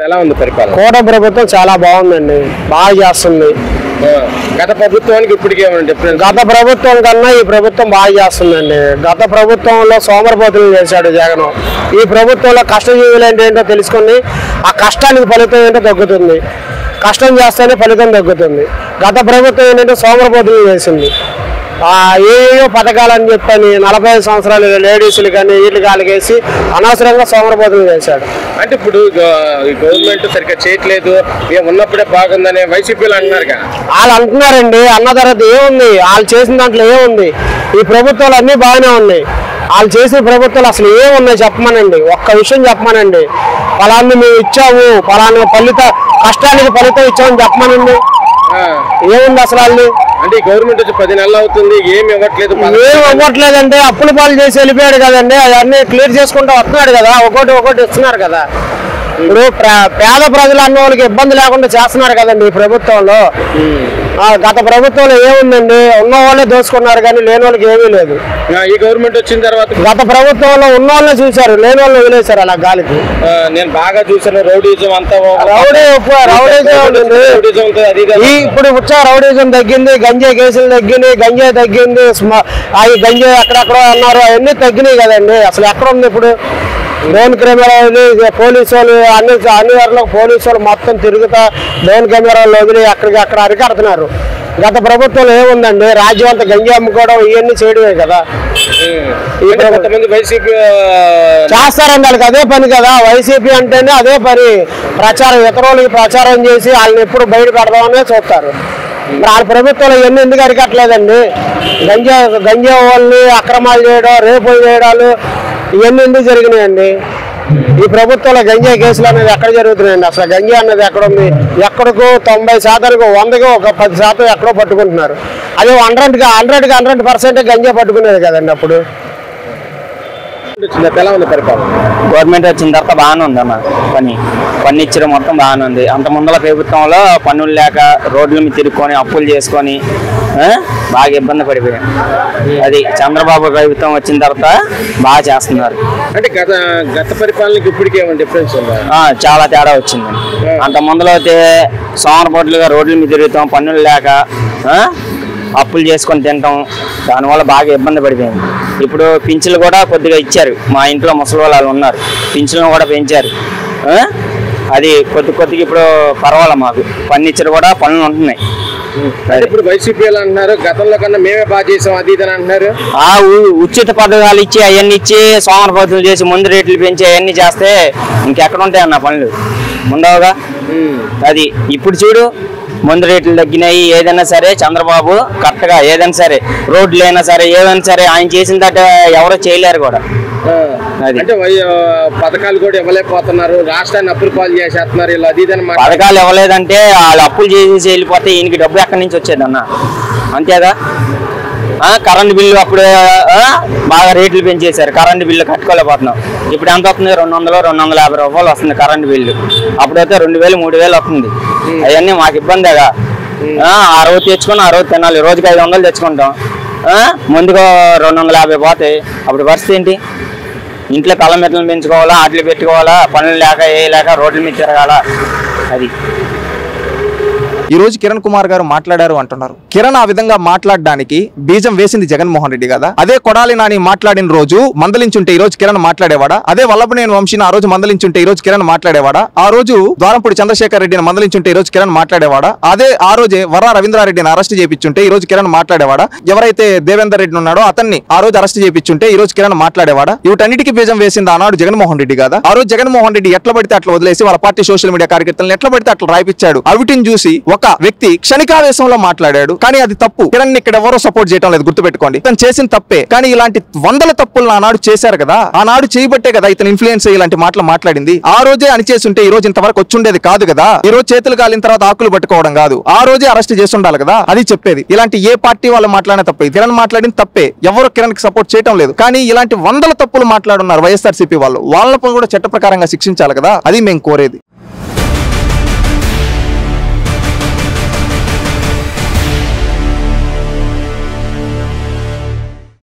ఎలా ఉంది పరిపాలన? కూటమి ప్రభుత్వం చాలా బాగుందండి, బాగా చేస్తుంది. గత ప్రభుత్వానికి ఇప్పటికి ఏమైనా డిఫరెన్స్? గత ప్రభుత్వం కన్నా ఈ ప్రభుత్వం బాగా చేస్తుందండి. గత ప్రభుత్వంలో సోమరపోతులు చేశాడు జగన్. ఈ ప్రభుత్వంలో కష్టజీవులు అంటే ఏంటో తెలుసుకుని ఆ కష్టానికి ఫలితం ఏంటో తగ్గుతుంది. కష్టం చేస్తేనే ఫలితం తగ్గుతుంది. గత ప్రభుత్వం ఏంటంటే సోమరపోతులు చేసింది. ఏయో పథకాలని చెప్పని 45 సంవత్సరాలు లేడీస్లు కానీ వీళ్ళు కాలిగేసి అనవసరంగా సోమరపోతులు చేశాడు. అంటే ఇప్పుడు గవర్నమెంట్ సరిగ్గా చేయట్లేదు, ఉన్నప్పుడే బాగుందని వైసీపీలు అంటున్నారు కదా. వాళ్ళు అంటున్నారండి. అన్న తర్వాత ఏముంది? వాళ్ళు చేసిన దాంట్లో ఏముంది? ఈ ప్రభుత్వాలు అన్నీ బాగానే ఉన్నాయి. వాళ్ళు చేసిన ప్రభుత్వాలు అసలు ఏమున్నాయి చెప్పమనండి. ఒక్క విషయం చెప్పమనండి. ఫలాన్ని మేము ఇచ్చాము, ఫలాన్ని కష్టానికి ఫలితం ఇచ్చామని చెప్పమనండి. ఏముంది అసలు వాళ్ళు? అంటే గవర్నమెంట్ వచ్చి 10 నెలలు అవుతుంది, ఏమి ఇవ్వట్లేదు. ఏమి ఇవ్వట్లేదంటే అప్పుల పాలు చేసి వెళ్ళిపోయాడు కదండి. అవన్నీ క్లియర్ చేసుకుంటూ వస్తున్నాడు కదా, ఒకటి ఇస్తున్నారు కదా. ఇప్పుడు పేద ప్రజలు అన్న వాళ్ళకి ఇబ్బంది లేకుండా చేస్తున్నారు కదండి ఈ ప్రభుత్వంలో. గత ప్రభుత్వంలో ఏముందండి? ఉన్న వాళ్ళే దోచుకున్నారు కానీ లేని వాళ్ళకి ఏమీ లేదు. ఈ గవర్నమెంట్ వచ్చిన తర్వాత గత ప్రభుత్వంలో ఉన్న వాళ్ళే చూశారు, లేని వాళ్ళు వదిలేశారు అలా గాలికి. నేను బాగా చూసాను. రౌడీజం అంతా ఇప్పుడు రౌడీజం తగ్గింది, గంజాయి కేసులు తగ్గినాయి, గంజాయి తగ్గింది, అవి గంజాయి ఎక్కడెక్కడో అన్నారు, అవన్నీ తగ్గినాయి కదండి. అసలు ఎక్కడ ఉంది ఇప్పుడు? డ్రోన్ కెమెరాలు పోలీసు వాళ్ళు అన్ని వారిలో పోలీసు వాళ్ళు మొత్తం తిరుగుతా డ్రోన్ కెమెరాలు వదిలి అక్కడ అరికడుతున్నారు. గత ప్రభుత్వంలో ఏముందండి? రాజ్యం అంతా గంజా అమ్ముకోవడం ఇవన్నీ చేయడమే కదా. వైసీపీ చేస్తారండి, వాళ్ళకి అదే పని కదా. వైసీపీ అంటేనే అదే పని. ప్రచారం, ఇతరులకి ప్రచారం చేసి వాళ్ళని ఎప్పుడు బయట పెడదామనే చూస్తారు. మరి వాళ్ళ ప్రభుత్వంలో ఇవన్నీ ఎందుకు అరికట్టలేదండి? గంజా వాళ్ళని అక్రమాలు చేయడం, రేపులు చేయడాలు ఇవన్నీ ఎందుకు జరిగినాయండి? ఈ ప్రభుత్వంలో గంజాయి కేసులు అనేది ఎక్కడ జరుగుతున్నాయండి? అసలు గంజా అనేది ఎక్కడ ఉంది? ఎక్కడికో 90%కు 100కి ఒక 10% ఎక్కడో పట్టుకుంటున్నారు. అదే 100% గంజా పట్టుకునేది కదండి అప్పుడు. గవర్నమెంట్ వచ్చిన తర్వాత బాగానే ఉంది అన్న. పన్ను ఇచ్చడం మొత్తం బాగానే ఉంది. అంత ముందల ప్రభుత్వంలో పన్నులు లేక రోడ్ల మీద తిరుక్కొని అప్పులు చేసుకొని బాగా ఇబ్బంది పడిపోయాం. అది చంద్రబాబు ప్రభుత్వం వచ్చిన తర్వాత బాగా చేస్తున్నారు. అంటే గత పరిపాలనకి ఇప్పటికి ఏమైనా డిఫరెన్స్ ఉందా? చాలా తేడా వచ్చింది. అంత ముందలో అయితే సోమరపోట్లుగా రోడ్ల మీద తిరుగుతాం, పన్నులు లేక అప్పులు చేసుకొని తింటాం. దానివల్ల బాగా ఇబ్బంది పడిపోయింది. ఇప్పుడు పింఛన్లు కూడా కొద్దిగా ఇచ్చారు. మా ఇంట్లో ముసలి వాళ్ళు ఉన్నారు, పింఛన్లు కూడా పెంచారు. అది కొద్దిగా ఇప్పుడు పర్వాలే. మాకు పన్ను ఇచ్చారు కూడా, పనులు ఉంటున్నాయి. ఇప్పుడు వైసీపీ అంటున్నారు గతంలో కన్నా మేమే బాగా చేసాం అది ఇది అంటున్నారు. ఉచిత పథకాలు ఇచ్చి అవన్నీ ఇచ్చి సోమరపోతులు చేసి ముందు రేట్లు పెంచి అవన్నీ చేస్తే ఇంకెక్కడ ఉంటాయన్న పనులు? ఉండవుగా. అది ఇప్పుడు చూడు, ముందు రేట్లు తగ్గినాయి. ఏదైనా సరే చంద్రబాబు కరెక్ట్గా ఏదైనా సరే రోడ్లు అయినా సరే ఏదైనా సరే ఆయన చేసిన దట్ట ఎవరో చేయలేరు కూడా. అంటే పథకాలు కూడా ఇవ్వలేకపోతున్నారు, రాష్ట్రాన్ని అప్పులు పాలు చేసేస్తున్నారు. ఇలా అది పథకాలు ఇవ్వలేదంటే వాళ్ళు అప్పులు చేసి వెళ్ళిపోతే ఈయనకి డబ్బు ఎక్కడి నుంచి వచ్చేది అన్న? అంతేగా. కరెంటు బిల్లు అప్పుడు బాగా రేట్లు పెంచేశారు, కరెంటు బిల్లు కట్టుకోలేకపోతున్నాం. ఇప్పుడు ఎంత వస్తుంది? 200-250 రూపాయలు వస్తుంది కరెంటు బిల్లు. అప్పుడైతే 2000 3000 వస్తుంది. అవన్నీ మాకు ఇబ్బందేగా. ఆ రోజు తెచ్చుకొని ఆ రోజు తినాలి. రోజుకి 500 తెచ్చుకుంటాం, ముందుగా 250 పోతాయి. అప్పుడు పరిస్థితి ఏంటి? ఇంట్లో కళ్ళమెట్లను పెంచుకోవాలా, ఆటలు పెట్టుకోవాలా, పనులు లేక ఏ లేక రోడ్ల మీద తిరగాల. అది ఈ రోజు కిరణ్ కుమార్ గారు మాట్లాడారు అంటున్నారు. కిరణ్ ఆ విధంగా మాట్లాడడానికి బీజం వేసింది జగన్మోహన్ రెడ్డి కదా. అదే కొడాలి నాని మాట్లాడిన రోజు మందలించుంటే ఈ రోజు కిరణ్ మాట్లాడేవాడా? అదే వల్లభనేని వంశీని ఆ రోజు మందలించుంటే ఈ రోజు కిరణ్ మాట్లాడేవాడా? ఆ రోజు ద్వారంపూడి చంద్రశేఖర్ రెడ్డిని మందలించుంటే ఈ రోజు కిరణ్ మాట్లాడేవాడా? అదే ఆ రోజే వర్రా రవీంద్రారెడ్డిని అరెస్ట్ చేయించుంటే ఈ రోజు కిరణ్ మాట్లాడేవాడా? ఎవరైతే దేవేందర్ రెడ్డి ఉన్నాడో అతన్ని ఆ రోజు అరెస్ట్ చేయించుంటే ఈ రోజు కిరణ్ మాట్లాడేవాడా? వీటన్నిటికీ బీజం వేసింది ఆనాడు జగన్మోహన్ రెడ్డి కదా. ఆ రోజు జగన్మోహన్ రెడ్డి ఎట్లా పడితే అట్లా వదిలేసి వాళ్ళ పార్టీ సోషల్ మీడియా కార్యకర్తలను ఎట్లా పడితే అట్లా రాయిపించాడు. అవిటిని చూసి ఒక వ్యక్తి క్షణికావేశంలో మాట్లాడాడు, కానీ అది తప్పు. కిరణ్ ఇక్కడ ఎవరో సపోర్ట్ చేయడం లేదు, గుర్తుపెట్టుకోండి. ఇతను చేసిన తప్పే. కానీ ఇలాంటి 100 తప్పులు ఆనాడు చేశారు కదా. ఆనాడు చేయబట్టే కదా ఇతను ఇన్ఫ్లుయెన్స్ ఇలాంటి మాటలు మాట్లాడింది. ఆ రోజే అనిచేస్తుంటే ఈ రోజు ఇంతవరకు వచ్చుండేది కాదు కదా. ఈ రోజు చేతులు కాలిన తర్వాత ఆకులు పట్టుకోవడం కాదు, ఆ రోజే అరెస్ట్ చేసి ఉండాలి కదా. అది చెప్పేది. ఇలాంటి ఏ పార్టీ వాళ్ళు మాట్లాడిన తప్పే, కిరణ్ మాట్లాడిన తప్పే. ఎవరు కిరణ్ కి సపోర్ట్ చేయడం లేదు. కానీ ఇలాంటి 100 తప్పులు మాట్లాడున్నారు వైఎస్ఆర్సీపీ వాళ్ళు. వాళ్ళని కూడా చట్ట ప్రకారంగా శిక్షించాలి కదా. అది మేము కోరేది.